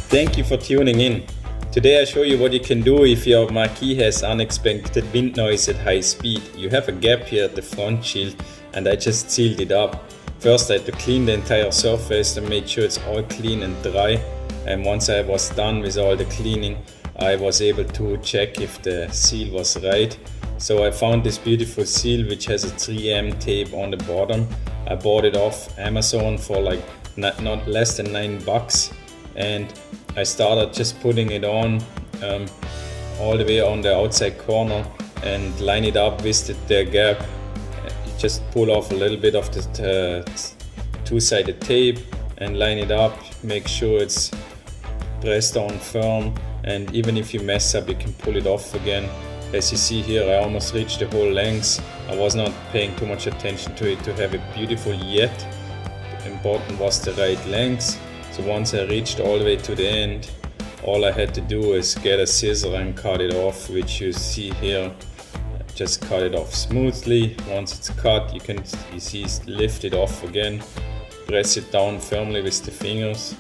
Thank you for tuning in. Today I show you what you can do if your Mach-E has unexpected wind noise at high speed. You have a gap here at the front shield and I just sealed it up. First I had to clean the entire surface and made sure it's all clean and dry. And once I was done with all the cleaning, I was able to check if the seal was right. So I found this beautiful seal which has a 3M tape on the bottom. I bought it off Amazon for like not less than $9, and I started just putting it on all the way on the outside corner and line it up with the gap. You just pull off a little bit of the two-sided tape and line it up, make sure it's pressed down firm, and even if you mess up you can pull it off again. As you see here, I almost reached the whole length. I was not paying too much attention to it to have it beautiful yet. Important was the right length. So once I reached all the way to the end, all I had to do is get a scissor and cut it off, which you see here. Just cut it off smoothly. Once it's cut, you see lift it off again. Press it down firmly with the fingers.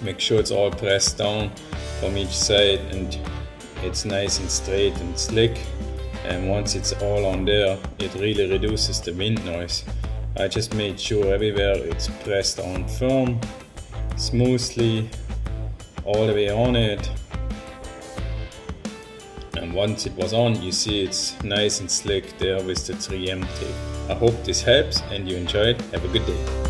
Make sure it's all pressed down from each side and it's nice and straight and slick. And once it's all on there, it really reduces the wind noise. I just made sure everywhere it's pressed on firm, smoothly, all the way on it. And once it was on, you see it's nice and slick there with the 3M tape. I hope this helps and you enjoyed. Have a good day.